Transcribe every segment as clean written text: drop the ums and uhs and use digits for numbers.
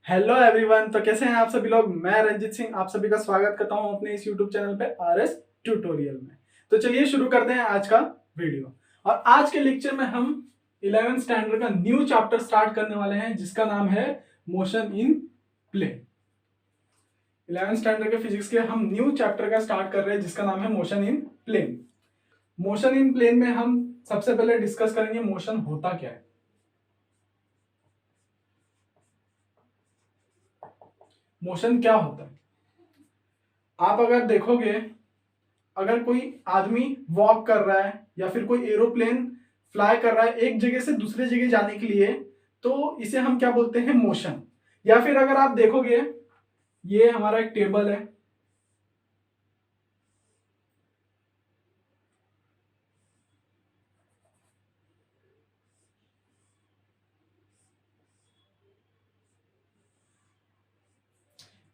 Hello everyone. तो कैसे हैं आप सभी लोग। मैं रंजित सिंह आप सभी का स्वागत करता हूं अपने इस यूट्यूब चैनल पे आरएस ट्यूटोरियल में। तो चलिए शुरू करते हैं आज का वीडियो। और आज के लेक्चर में हम 11th स्टैंडर्ड का न्यू चैप्टर स्टार्ट करने वाले हैं जिसका नाम है motion in plane. 11th standard के फिजिक्स के हम न्यू चैप्टर का स्टार्ट कर रहे हैं जिसका नाम है motion in plane. Motion in plane में हम सबसे पहले डिस्कस करेंगे मोशन होता क्या है। मोशन क्या होता है आप अगर देखोगे, अगर कोई आदमी वॉक कर रहा है या फिर कोई एरोप्लेन फ्लाई कर रहा है एक जगह से दूसरे जगह जाने के लिए, तो इसे हम क्या बोलते हैं, मोशन। या फिर अगर आप देखोगे, ये हमारा एक टेबल है,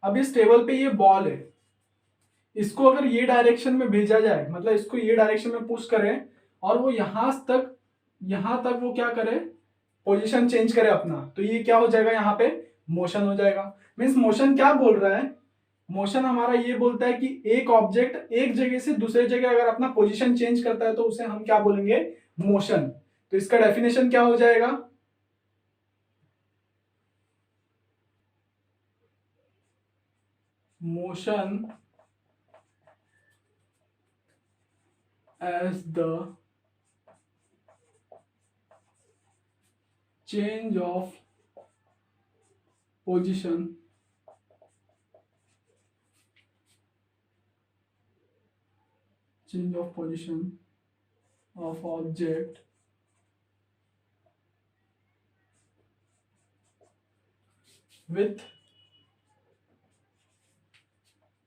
अब इस टेबल पे ये बॉल है, इसको अगर ये डायरेक्शन में भेजा जाए, मतलब इसको ये डायरेक्शन में पुश करें और वो यहां तक वो क्या करे, पोजीशन चेंज करे अपना, तो ये क्या हो जाएगा, यहाँ पे मोशन हो जाएगा। मीन्स मोशन क्या बोल रहा है, मोशन हमारा ये बोलता है कि एक ऑब्जेक्ट एक जगह से दूसरे जगह अगर अपना पोजीशन चेंज करता है तो उसे हम क्या बोलेंगे, मोशन। तो इसका डेफिनेशन क्या हो जाएगा, motion as the change of position of object with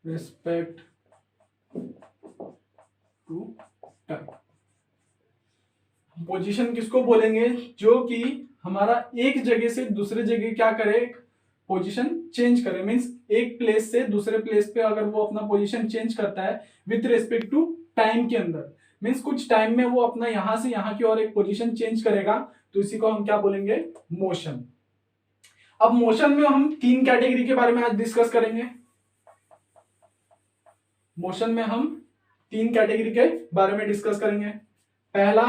respect to time। Position किसको बोलेंगे, जो कि हमारा एक जगह से दूसरे जगह क्या करे, पोजीशन चेंज करे। मींस एक प्लेस से दूसरे प्लेस पे अगर वो अपना पोजीशन चेंज करता है विथ रिस्पेक्ट टू टाइम के अंदर, मींस कुछ टाइम में वो अपना यहां से यहां की और एक पोजीशन चेंज करेगा, तो इसी को हम क्या बोलेंगे, मोशन। अब मोशन में हम तीन कैटेगरी के बारे में आज डिस्कस करेंगे। मोशन में हम तीन कैटेगरी के बारे में डिस्कस करेंगे। पहला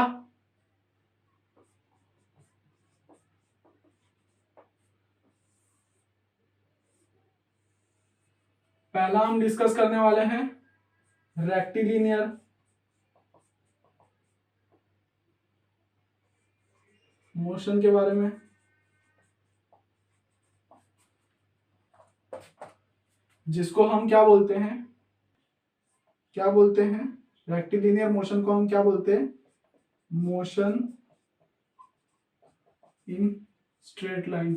पहला हम डिस्कस करने वाले हैं रेक्टिलिनियर मोशन के बारे में। जिसको हम क्या बोलते हैं, रेक्टिलिनियर मोशन को हम क्या बोलते हैं, motion in straight line.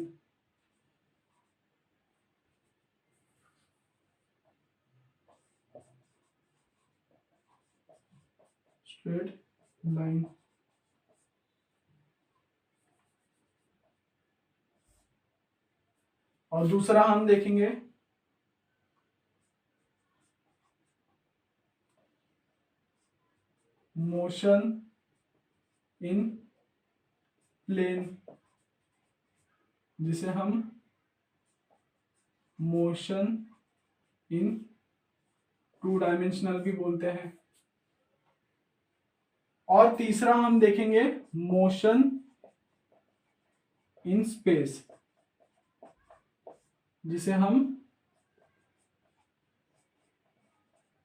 Straight line. और दूसरा हम देखेंगे मोशन इन प्लेन, जिसे हम मोशन इन टू डायमेंशनल भी बोलते हैं। और तीसरा हम देखेंगे मोशन इन स्पेस, जिसे हम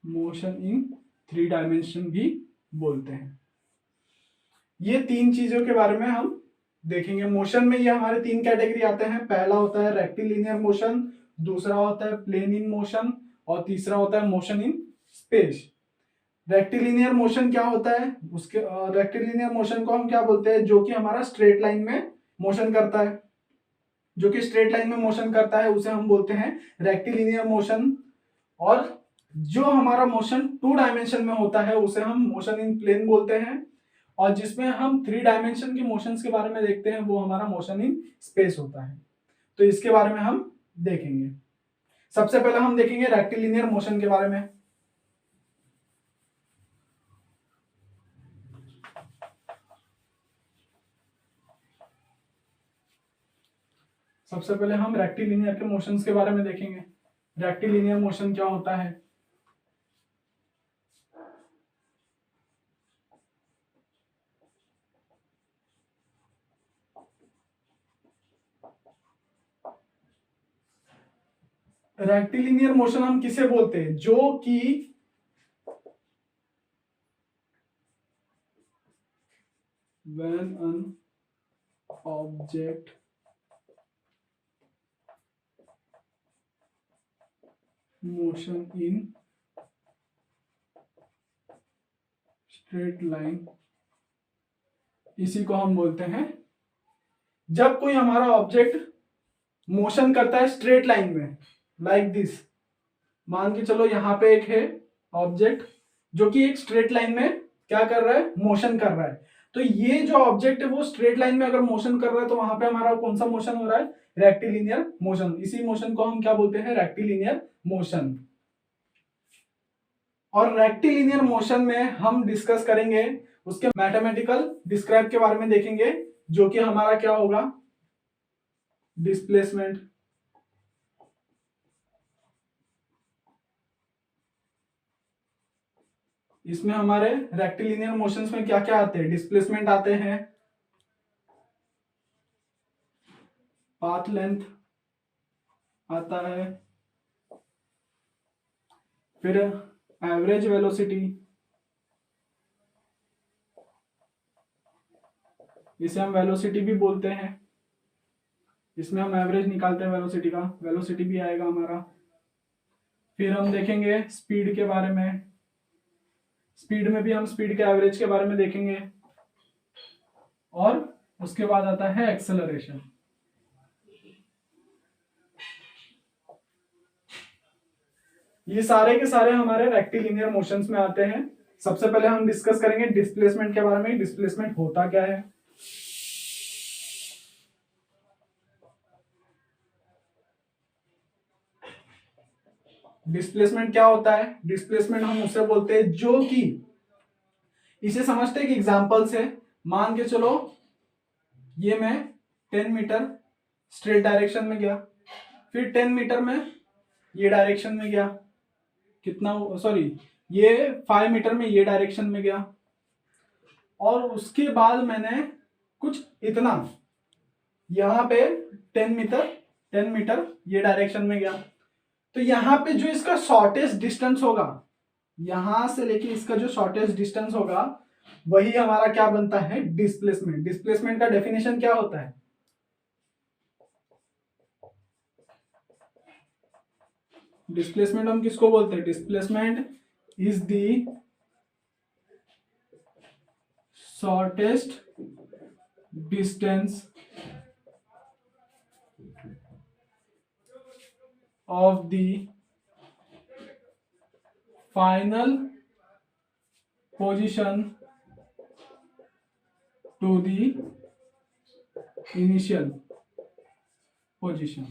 मोशन इन थ्री डायमेंशन भी बोलते हैं। ये तीन चीजों के बारे में हम देखेंगे। मोशन में ये हमारे तीन कैटेगरी आते हैं। पहला होता है रेक्टिलिनियर मोशन, दूसरा होता है प्लेन इन मोशन, और तीसरा होता है motion in space. Rectilinear motion क्या होता है, उसके रेक्टिलिनियर मोशन को हम क्या बोलते हैं, जो कि हमारा स्ट्रेट लाइन में मोशन करता है, उसे हम बोलते हैं रेक्टिलिनियर मोशन। और जो हमारा मोशन टू डायमेंशन में होता है उसे हम मोशन इन प्लेन बोलते हैं। और जिसमें हम थ्री डायमेंशन के मोशंस के बारे में देखते हैं वो हमारा मोशन इन स्पेस होता है। तो इसके बारे में हम देखेंगे। सबसे पहले हम देखेंगे रेक्टिलिनियर मोशन के बारे में। सबसे पहले हम रेक्टिलिनियर के मोशंस के बारे में देखेंगे। रेक्टिलिनियर मोशन क्या होता है? रेक्टिलिनियर मोशन हम किसे बोलते हैं? जो कि when an object motion in straight line, इसी को हम बोलते हैं जब कोई हमारा ऑब्जेक्ट मोशन करता है स्ट्रेट लाइन में, लाइक दिस। मान के चलो यहाँ पे एक है ऑब्जेक्ट जो कि एक स्ट्रेट लाइन में क्या कर रहा है? मोशन कर रहा है। तो ये जो ऑब्जेक्ट है वो स्ट्रेट लाइन में अगर मोशन कर रहा है तो वहां पे हमारा कौन सा मोशन हो रहा है? Rectilinear motion. इसी मोशन को हम क्या बोलते हैं? Rectilinear motion. और रेक्टिलिनियर मोशन में हम डिस्कस करेंगे उसके मैथमेटिकल डिस्क्राइब के बारे में देखेंगे, जो कि हमारा क्या होगा? डिस्प्लेसमेंट। इसमें हमारे रेक्टिलिनियर मोशंस में क्या क्या आते हैं? डिस्प्लेसमेंट आते हैं, पाथ लेंथ आता है, फिर एवरेज वेलोसिटी, इसे हम वेलोसिटी भी बोलते हैं। इसमें हम एवरेज निकालते हैं वेलोसिटी का, वेलोसिटी भी आएगा हमारा। फिर हम देखेंगे स्पीड के बारे में, स्पीड में भी हम स्पीड के एवरेज के बारे में देखेंगे। और उसके बाद आता है एक्सेलरेशन। ये सारे के सारे हमारे रेक्टिलिनियर मोशंस में आते हैं। सबसे पहले हम डिस्कस करेंगे डिस्प्लेसमेंट के बारे में। डिस्प्लेसमेंट होता क्या है? डिस्प्लेसमेंट क्या होता है? डिस्प्लेसमेंट हम उसे बोलते हैं जो कि, इसे समझते हैं कि एग्जांपल से मान के चलो ये मैं 10 मीटर स्ट्रेट डायरेक्शन में गया, फिर 10 मीटर में ये डायरेक्शन में गया, कितना, सॉरी, ये 5 मीटर में ये डायरेक्शन में गया, और उसके बाद मैंने कुछ इतना यहां पे 10 मीटर ये डायरेक्शन में गया। तो यहां पे जो इसका शॉर्टेस्ट डिस्टेंस होगा, यहां से लेके इसका जो शॉर्टेस्ट डिस्टेंस होगा, वही हमारा क्या बनता है? डिस्प्लेसमेंट। डिस्प्लेसमेंट का डेफिनेशन क्या होता है? डिस्प्लेसमेंट हम किसको बोलते हैं? Displacement is the shortest distance of the final position to the initial position।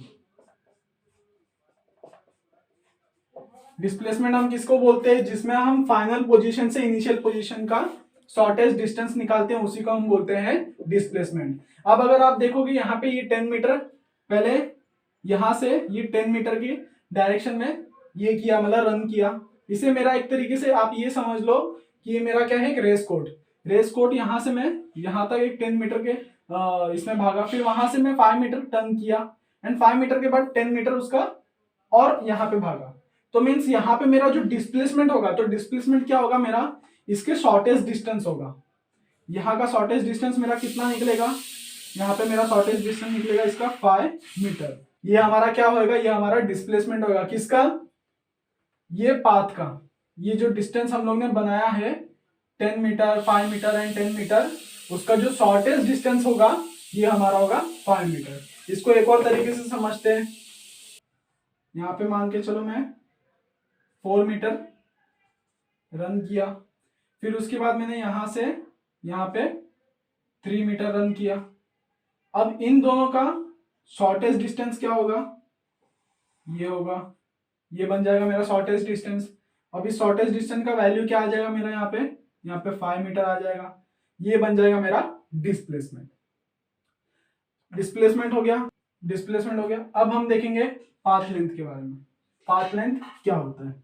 Displacement हम किसको बोलते हैं? जिसमें हम फाइनल पोजीशन से इनिशियल पोजीशन का शॉर्टेस्ट डिस्टेंस निकालते हैं, उसी को हम बोलते हैं डिस्प्लेसमेंट। अब अगर आप देखोगे यहाँ पे ये 10 मीटर, पहले यहां से ये 10 मीटर की डायरेक्शन में ये किया, मतलब रन किया। इसे मेरा एक तरीके से आप ये समझ लो कि ये मेरा क्या है? एक रेस कोर्ट। रेस कोर्ट यहां से मैं यहां तक एक 10 मीटर के इसमें भागा, फिर वहां से मैं 5 मीटर टर्न किया, एंड 5 मीटर के बाद 10 मीटर उसका और यहाँ पे भागा। तो मीन्स यहाँ पे मेरा जो डिस्प्लेसमेंट होगा, तो डिस्प्लेसमेंट क्या होगा मेरा? इसके शॉर्टेस्ट डिस्टेंस होगा। यहाँ का शॉर्टेस्ट डिस्टेंस मेरा कितना निकलेगा? यहाँ पे मेरा शॉर्टेस्ट डिस्टेंस निकलेगा इसका 5 मीटर। ये हमारा क्या होगा? ये हमारा डिस्प्लेसमेंट होगा। किसका? ये पाथ का। ये जो डिस्टेंस हम लोग ने बनाया है 10 मीटर, 5 मीटर एंड 10 मीटर, उसका जो शॉर्टेस्ट डिस्टेंस होगा ये हमारा होगा 5 मीटर। इसको एक और तरीके से समझते हैं। यहाँ पे मान के चलो मैं 4 मीटर रन किया, फिर उसके बाद मैंने यहां से यहाँ पे 3 मीटर रन किया। अब इन दोनों का शॉर्टेस्ट डिस्टेंस क्या होगा? ये होगा, ये बन जाएगा मेरा शॉर्टेस्ट डिस्टेंस। अब इस शॉर्टेस्ट डिस्टेंस का वैल्यू क्या आ जाएगा मेरा? यहाँ पे 5 मीटर आ जाएगा। ये बन जाएगा मेरा डिस्प्लेसमेंट। डिस्प्लेसमेंट हो गया। डिस्प्लेसमेंट हो गया। अब हम देखेंगे पाथ लेंथ के बारे में। पाथ लेंथ क्या होता है?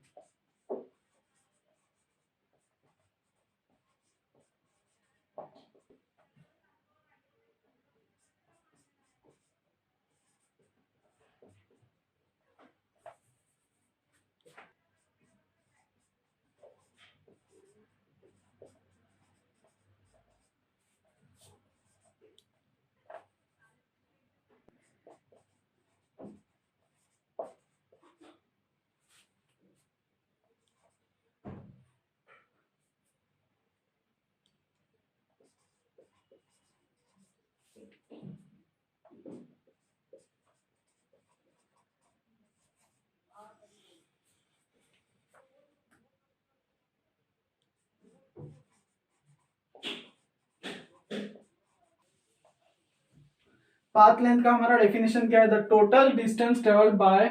पाथ लेंथ का हमारा डेफिनेशन क्या है? The total distance travelled by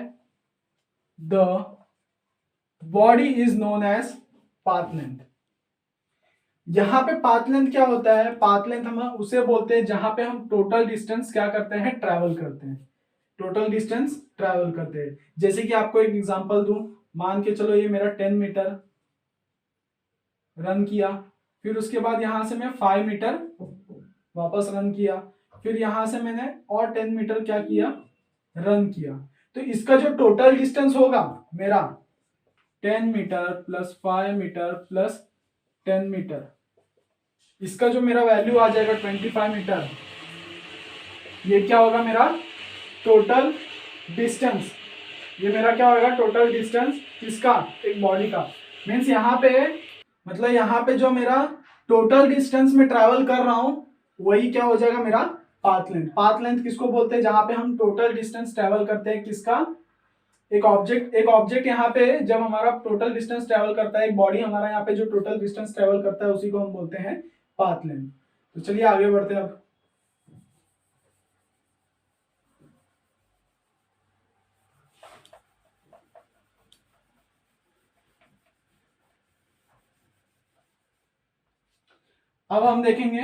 the body is known as path length. यहां पे पाथ लेंथ क्या होता है? पाथ लेंथ हम उसे बोलते हैं जहां पे हम टोटल डिस्टेंस क्या करते हैं? ट्रैवल करते हैं। टोटल डिस्टेंस ट्रैवल करते हैं। जैसे कि आपको एक एग्जांपल दूं, मान के चलो ये मेरा 10 मीटर रन किया, फिर उसके बाद यहां से मैं 5 मीटर वापस रन किया, फिर यहां से मैंने और 10 मीटर क्या किया? रन किया। तो इसका जो टोटल डिस्टेंस होगा मेरा 10 metre plus 5 metre plus 10 metre, इसका जो मेरा वैल्यू आ जाएगा 25 मीटर। ये क्या होगा मेरा टोटल डिस्टेंस। ये मेरा क्या होगा टोटल डिस्टेंस किसका? एक बॉडी का। मीन्स यहाँ पे मतलब यहाँ पे जो मेरा टोटल डिस्टेंस में ट्रैवल कर रहा हूं वही क्या हो जाएगा मेरा पाथ लेंथ। पाथ लेंथ किसको बोलते हैं? जहां पे हम टोटल डिस्टेंस ट्रैवल करते हैं किसका? एक ऑब्जेक्ट यहाँ पे जब हमारा टोटल डिस्टेंस ट्रैवल करता है, एक बॉडी हमारा यहाँ पे जो टोटल डिस्टेंस ट्रैवल करता है उसी को हम बोलते हैं पाथ लेंथ। तो चलिए आगे बढ़ते हैं। अब हम देखेंगे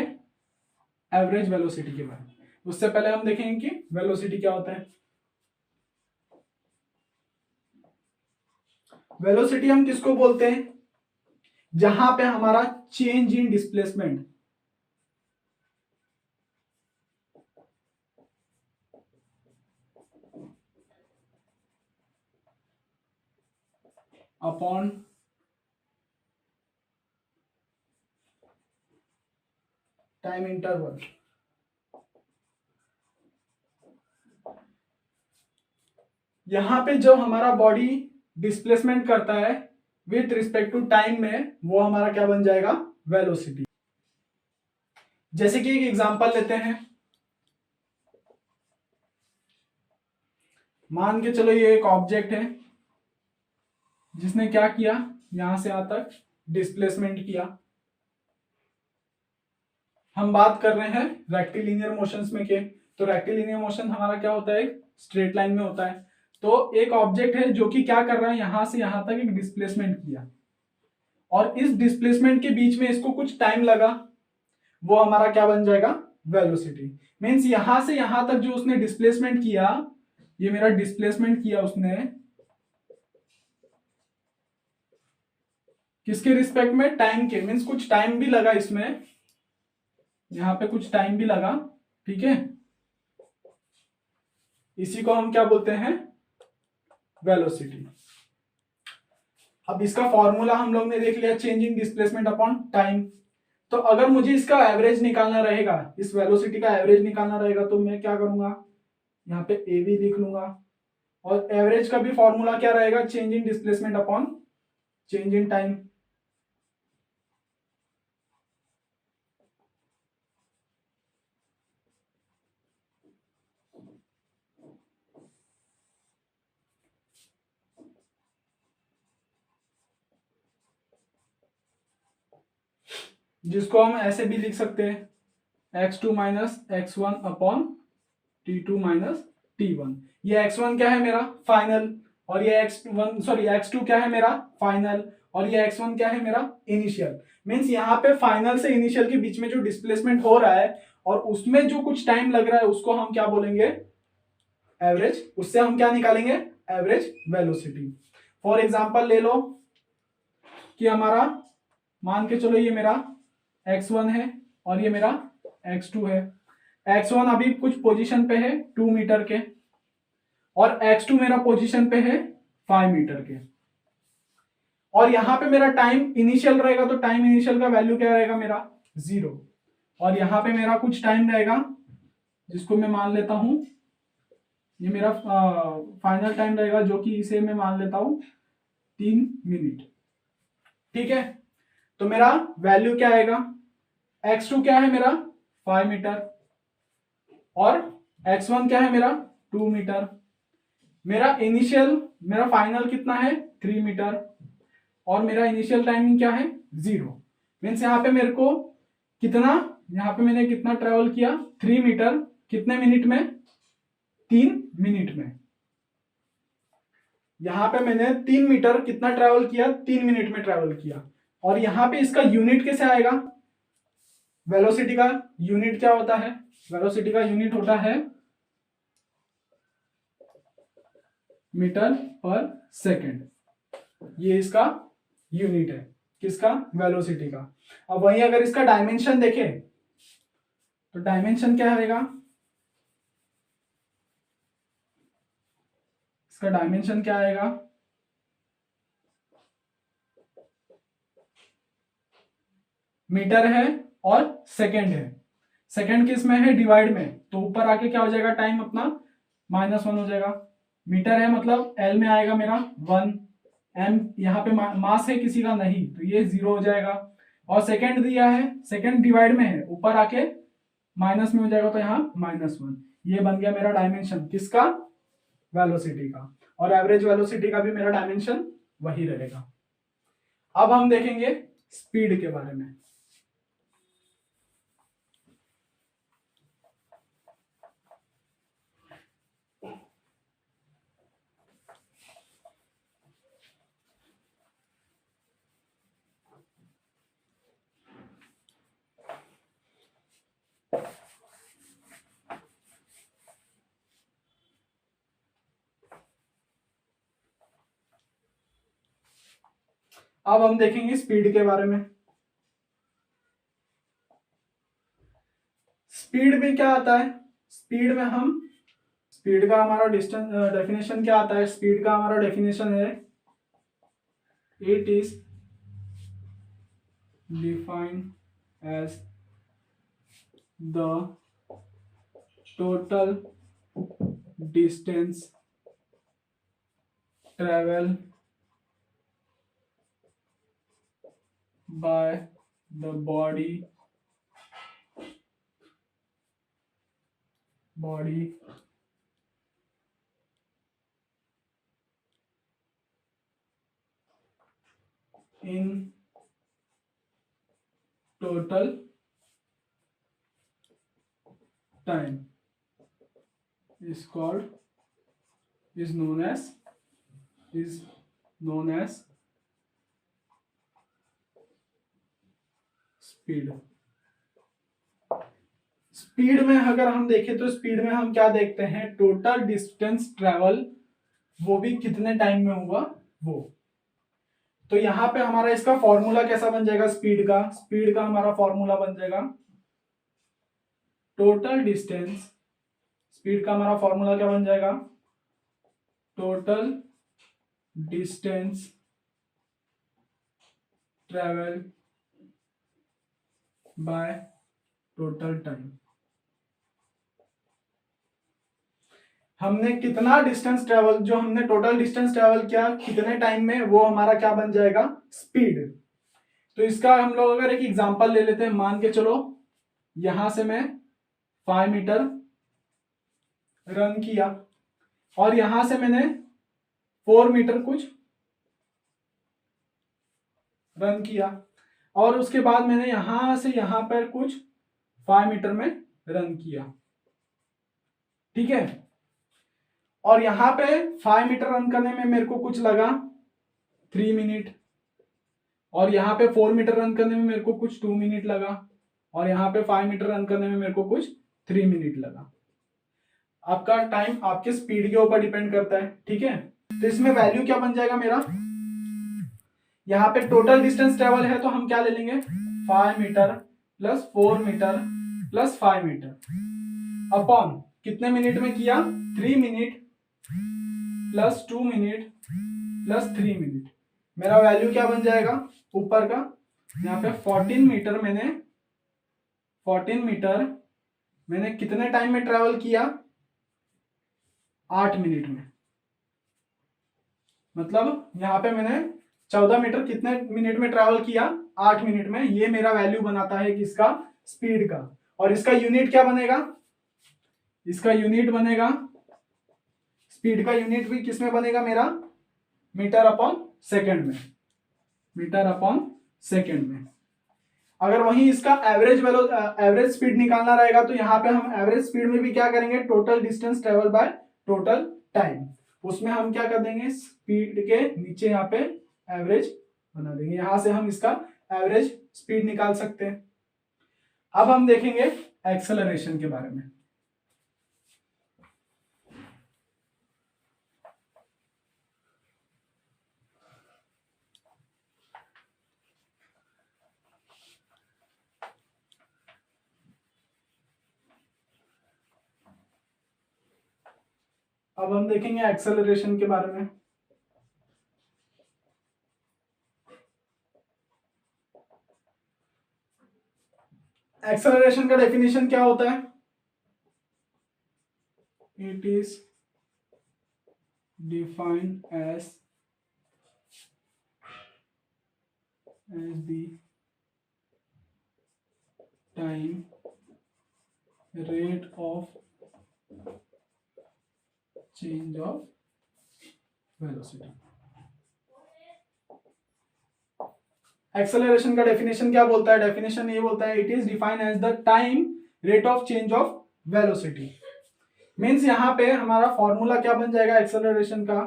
एवरेज वेलोसिटी के बारे में। उससे पहले हम देखेंगे कि वेलोसिटी क्या होता है। वेलोसिटी हम किसको बोलते हैं? जहां पे हमारा change in displacement upon time interval, यहां पे जो हमारा बॉडी डिस्प्लेसमेंट करता है विथ रिस्पेक्ट टू टाइम में, वो हमारा क्या बन जाएगा? वेलोसिटी। जैसे कि एक एग्जांपल लेते हैं, मान के चलो ये एक ऑब्जेक्ट है जिसने क्या किया? यहां से यहां तक डिस्प्लेसमेंट किया। हम बात कर रहे हैं रेक्टिलिनियर मोशंस में के, तो रेक्टिलिनियर मोशन हमारा क्या होता है? एक स्ट्रेट लाइन में होता है। तो एक ऑब्जेक्ट है जो कि क्या कर रहा है? यहां से यहां तक एक डिस्प्लेसमेंट किया, और इस डिस्प्लेसमेंट के बीच में इसको कुछ टाइम लगा, वो हमारा क्या बन जाएगा? वेलोसिटी। मींस यहां से यहां तक जो उसने डिस्प्लेसमेंट किया, ये मेरा डिस्प्लेसमेंट किया उसने किसके रिस्पेक्ट में? टाइम के। मींस कुछ टाइम भी लगा इसमें, यहां पे कुछ टाइम भी लगा, ठीक है। इसी को हम क्या बोलते हैं? वेलोसिटी। अब इसका फॉर्मूला हम लोग ने देख लिया, change in displacement upon time. तो अगर मुझे इसका एवरेज निकालना रहेगा, इस वेलोसिटी का एवरेज निकालना रहेगा, तो मैं क्या करूंगा? यहाँ पे ए बी लिख लूंगा, और एवरेज का भी फॉर्मूला क्या रहेगा? Change in displacement upon change in time. जिसको हम ऐसे भी लिख सकते हैं x2 minus x1 upon t2 minus t1। ये x1 क्या है मेरा? फाइनल, और ये x2 क्या है मेरा? फाइनल, और ये x1 क्या है मेरा? इनिशियल। मींस यहाँ पे फाइनल से इनिशियल के बीच में जो डिस्प्लेसमेंट हो रहा है और उसमें जो कुछ टाइम लग रहा है उसको हम क्या बोलेंगे? एवरेज, उससे हम क्या निकालेंगे, एवरेज वेलोसिटी। फॉर एग्जांपल ले लो कि हमारा, मान के चलो ये मेरा x1 है और ये मेरा x2 है। x1 अभी कुछ पोजीशन पे है 2 मीटर के, और x2 मेरा पोजीशन पे है 5 मीटर के। और यहां पे मेरा टाइम इनिशियल रहेगा, तो टाइम इनिशियल का वैल्यू क्या रहेगा मेरा 0। और यहां पे मेरा कुछ टाइम रहेगा जिसको मैं मान लेता हूं, ये मेरा फाइनल टाइम रहेगा, जो कि इसे मैं मान लेता हूं 3 मिनट। ठीक है, तो मेरा वैल्यू क्या आएगा, x2 क्या है मेरा 5 मीटर और x1 क्या है मेरा 2 मीटर। मेरा इनिशियल, मेरा फाइनल कितना है 3 मीटर, और मेरा इनिशियल टाइमिंग क्या है 0। मीन्स यहाँ पे मेरे को कितना, यहाँ पे मैंने कितना ट्रेवल किया 3 मीटर, कितने मिनट में, 3 मिनट में। यहाँ पे मैंने 3 मीटर कितना ट्रेवल किया, 3 मिनट में ट्रेवल किया। और यहाँ पे इसका यूनिट कैसे आएगा, वेलोसिटी का यूनिट क्या होता है, वेलोसिटी का यूनिट होता है मीटर पर सेकेंड। ये इसका यूनिट है, किसका, वेलोसिटी का। अब वहीं अगर इसका डायमेंशन देखें तो डायमेंशन क्या रहेगा, इसका डायमेंशन क्या आएगा, मीटर है और सेकेंड है। सेकेंड किस में है, डिवाइड में, तो ऊपर आके क्या हो जाएगा, टाइम अपना -1 हो जाएगा। मीटर है मतलब एल में आएगा मेरा 1, एम यहाँ पे मास है किसी का नहीं, तो ये 0 हो जाएगा। और सेकेंड दिया है, सेकेंड डिवाइड में है, ऊपर आके माइनस में हो जाएगा, तो यहाँ -1। ये बन गया मेरा डायमेंशन किसका, वेलोसिटी का। और एवरेज वेलोसिटी का भी मेरा डायमेंशन वही रहेगा। अब हम देखेंगे स्पीड के बारे में। अब हम देखेंगे स्पीड के बारे में। स्पीड में क्या आता है, स्पीड में हम, स्पीड का हमारा डिस्टेंस डेफिनेशन क्या आता है, स्पीड का हमारा डेफिनेशन है, it is defined as the total distance travel by the body in total time is known as speed. Speed में अगर हम देखें तो स्पीड में हम क्या देखते हैं, टोटल डिस्टेंस ट्रेवल, वो भी कितने टाइम में हुआ वो। तो यहां पे हमारा इसका फॉर्मूला कैसा बन जाएगा, स्पीड का हमारा फॉर्मूला बन जाएगा टोटल डिस्टेंस। स्पीड का हमारा फॉर्मूला क्या बन जाएगा, total distance travel by total time. हमने कितना डिस्टेंस ट्रेवल, जो हमने टोटल डिस्टेंस ट्रेवल किया कितने टाइम में, वो हमारा क्या बन जाएगा, स्पीड। तो इसका हम लोग अगर एक एग्जांपल ले लेते हैं, मान के चलो यहां से मैं 5 मीटर रन किया और यहां से मैंने 4 मीटर कुछ रन किया, और उसके बाद मैंने यहां से यहां पर कुछ 5 मीटर में रन किया। ठीक है, और यहां पे 5 मीटर रन करने में मेरे को कुछ लगा 3 मिनट, और यहां पे 4 मीटर रन करने में मेरे को कुछ 2 मिनट लगा, और यहां पे 5 मीटर रन करने में मेरे को कुछ 3 मिनट लगा। आपका टाइम आपके स्पीड के ऊपर डिपेंड करता है, ठीक है। तो इसमें वैल्यू क्या बन जाएगा मेरा, यहाँ पे टोटल डिस्टेंस ट्रेवल है तो हम क्या ले लेंगे 5 metre plus 4 metre plus 5 metre upon कितने मिनट में किया 3 minute plus 2 minute plus 3 minute. मेरा वैल्यू क्या बन जाएगा ऊपर का, यहाँ पे 14 मीटर मैंने कितने टाइम में ट्रेवल किया 8 मिनट में। मतलब यहाँ पे मैंने 14 मीटर कितने मिनट में ट्रेवल किया 8 मिनट में। ये मेरा वैल्यू बनाता है किसका, स्पीड का। और इसका यूनिट क्या बनेगा, इसका यूनिट बनेगा, स्पीड का यूनिट भी किसमें बनेगा मेरा, मीटर अपॉन सेकेंड में, मीटर अपॉन सेकेंड में। अगर वहीं इसका एवरेज स्पीड निकालना रहेगा तो यहाँ पे हम एवरेज स्पीड में भी क्या करेंगे, total distance travel by total time, उसमें हम क्या कर देंगे स्पीड के नीचे यहाँ पे एवरेज बना देंगे। यहां से हम इसका एवरेज स्पीड निकाल सकते हैं। अब हम देखेंगे एक्सेलरेशन के बारे में। अब हम देखेंगे एक्सेलरेशन के बारे में। एक्सेलरेशन का डेफिनेशन क्या होता है, it is defined as the time rate of change of velocity. Acceleration का डेफिनेशन क्या बोलता है, डेफिनेशन ये बोलता है it is defined as the time rate of change of velocity. Means यहां पे हमारा फॉर्मूला क्या बन जाएगा एक्सेलरेशन का,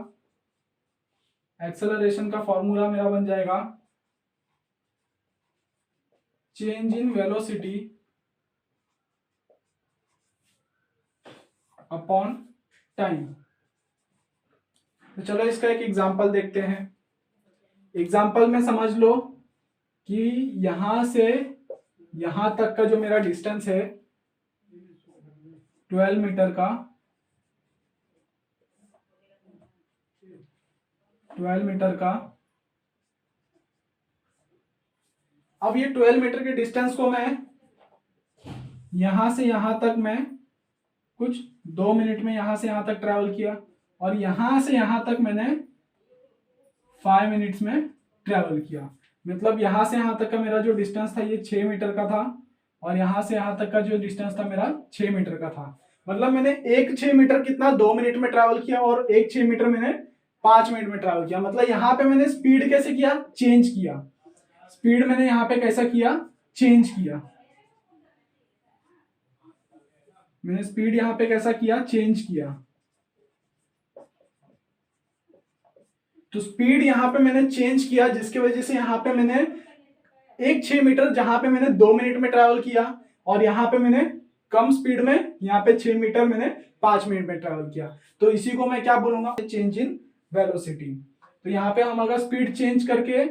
एक्सेलरेशन का फॉर्मूला मेरा बन जाएगा change in velocity upon time. तो चलो इसका एक एग्जांपल देखते हैं। एग्जांपल में समझ लो कि यहां से यहां तक का जो मेरा डिस्टेंस है 12 मीटर का, 12 मीटर का। अब ये 12 मीटर के डिस्टेंस को मैं यहां से यहां तक मैं कुछ 2 मिनट में यहां से यहां तक ट्रैवल किया, और यहां से यहां तक मैंने 5 मिनट्स में ट्रैवल किया। मतलब यहां से यहां तक का मेरा जो डिस्टेंस था ये 6 मीटर का था, और यहां से यहां तक का जो डिस्टेंस था मेरा 6 मीटर का था। मतलब मैंने एक 6 मीटर कितना 2 मिनट में ट्रैवल किया, और एक 6 मीटर मैंने 5 मिनट में ट्रैवल किया। मतलब यहाँ पे मैंने स्पीड कैसे किया, चेंज किया। स्पीड मैंने यहाँ पे कैसा किया, चेंज किया। मैंने स्पीड यहाँ पे कैसा किया, चेंज किया। तो स्पीड यहाँ पे मैंने चेंज किया, जिसकी वजह से यहाँ पे मैंने एक 6 मीटर जहां पे मैंने 2 मिनट में ट्रैवल किया, और यहाँ पे मैंने कम स्पीड में यहाँ पे 6 मीटर मैंने 5 मिनट में ट्रैवल किया। तो इसी को मैं क्या बोलूंगा, चेंज इन वेलोसिटी। तो यहाँ पे हम अगर स्पीड चेंज करके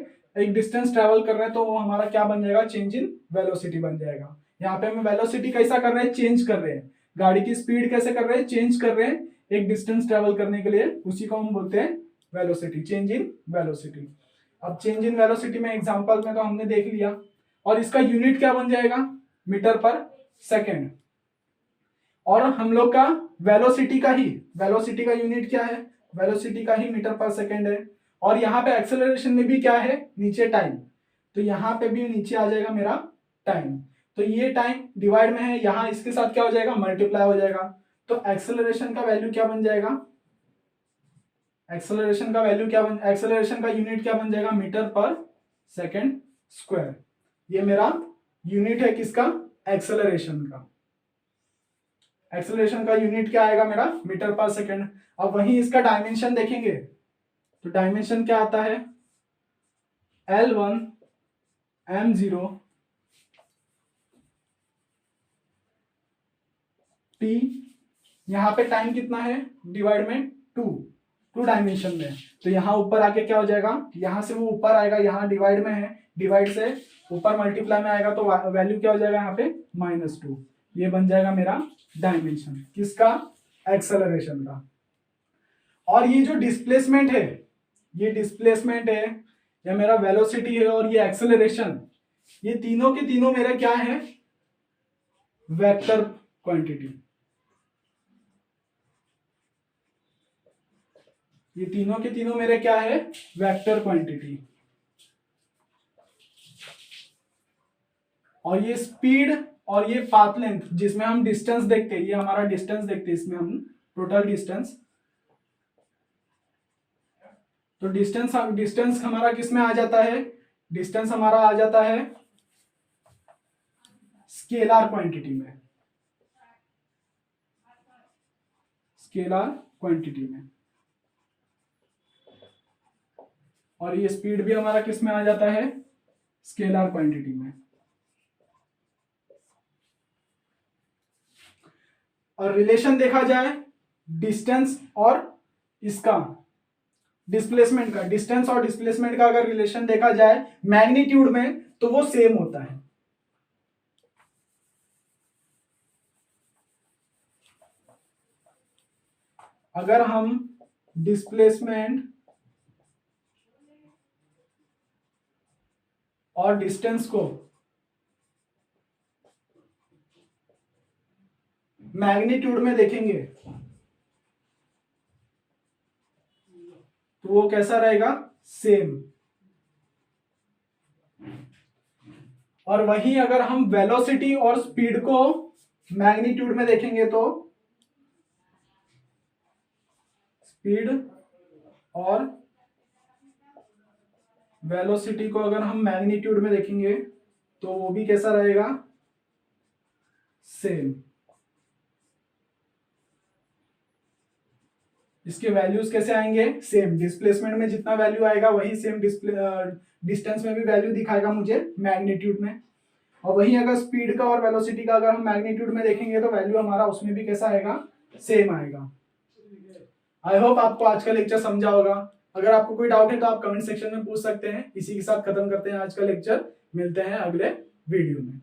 एक डिस्टेंस ट्रैवल कर रहे हैं तो वो हमारा क्या बन जाएगा, चेंज इन वेलोसिटी बन जाएगा। यहाँ पे हम वेलोसिटी कैसा कर रहे हैं, चेंज कर रहे हैं। गाड़ी की स्पीड कैसे कर रहे हैं, चेंज कर रहे हैं एक डिस्टेंस ट्रैवल करने के लिए, उसी को हम बोलते हैं वेलोसिटी, चेंज इन वेलोसिटी। अब चेंज इन वेलोसिटी में एग्जांपल में तो हमने देख लिया, और इसका यूनिट क्या बन जाएगा, मीटर पर सेकेंड। और हम लोग का वेलोसिटी का यूनिट क्या है, वेलोसिटी का ही मीटर पर सेकेंड है। और यहाँ पे एक्सेलरेशन में भी क्या है, नीचे टाइम, तो यहाँ पे भी नीचे आ जाएगा मेरा टाइम। तो ये टाइम डिवाइड में है, यहाँ इसके साथ क्या हो जाएगा, मल्टीप्लाई हो जाएगा। तो एक्सेलरेशन का वैल्यू क्या बन जाएगा, एक्सेलरेशन का यूनिट क्या बन जाएगा, मीटर पर सेकेंड स्क्वायर। ये मेरा यूनिट है किसका, एक्सेलरेशन का। एक्सेलरेशन का यूनिट क्या आएगा मेरा, मीटर पर सेकेंड। अब वहीं इसका डायमेंशन देखेंगे तो डायमेंशन क्या आता है, L1 M0 T यहाँ पे टाइम कितना है, डिवाइड में 2 डायमेंशन में, तो यहाँ ऊपर आके क्या हो जाएगा, यहाँ से वो ऊपर आएगा, यहाँ डिवाइड में है, डिवाइड से ऊपर मल्टीप्लाई में आएगा, तो वैल्यू क्या हो जाएगा यहाँ पे -2। ये बन जाएगा मेरा डायमेंशन किसका, एक्सेलरेशन का। और ये जो डिस्प्लेसमेंट है, ये डिस्प्लेसमेंट है, या मेरा वेलोसिटी है, और ये एक्सेलरेशन, ये तीनों के तीनों मेरे क्या है, वेक्टर क्वांटिटी। ये तीनों के तीनों मेरे क्या है, वेक्टर क्वांटिटी। और ये स्पीड और ये पाथ लेंथ, जिसमें हम डिस्टेंस देखते हैं, ये हमारा डिस्टेंस देखते हैं, इसमें हम टोटल डिस्टेंस, तो डिस्टेंस हमारा किसमें आ जाता है, डिस्टेंस हमारा आ जाता है स्केलर क्वांटिटी में, स्केलर क्वांटिटी में। और ये स्पीड भी हमारा किसमें आ जाता है, स्केलर क्वांटिटी में। और रिलेशन देखा जाए डिस्टेंस और इसका डिस्प्लेसमेंट का, डिस्टेंस और डिस्प्लेसमेंट का अगर रिलेशन देखा जाए मैग्नीट्यूड में, तो वो सेम होता है। अगर हम डिस्प्लेसमेंट और डिस्टेंस को मैग्नीट्यूड में देखेंगे, तो वो कैसा रहेगा, सेम। और वहीं अगर हम वेलोसिटी और स्पीड को मैग्नीट्यूड में देखेंगे, तो स्पीड और वेलोसिटी को अगर हम मैग्नीट्यूड में देखेंगे, तो वो भी कैसा रहेगा, सेम। इसके वैल्यूज कैसे आएंगे, सेम। डिस्प्लेसमेंट में जितना वैल्यू आएगा वही सेम डिस्टेंस में भी वैल्यू दिखाएगा मुझे मैग्नीट्यूड में। और वहीं अगर स्पीड का और वेलोसिटी का अगर हम मैग्नीट्यूड में देखेंगे, तो वैल्यू हमारा उसमें भी कैसा आएगा, सेम आएगा। आई होप आपको आज का लेक्चर समझा होगा। अगर आपको कोई डाउट है तो आप कमेंट सेक्शन में पूछ सकते हैं। इसी के साथ खत्म करते हैं आज का लेक्चर, मिलते हैं अगले वीडियो में।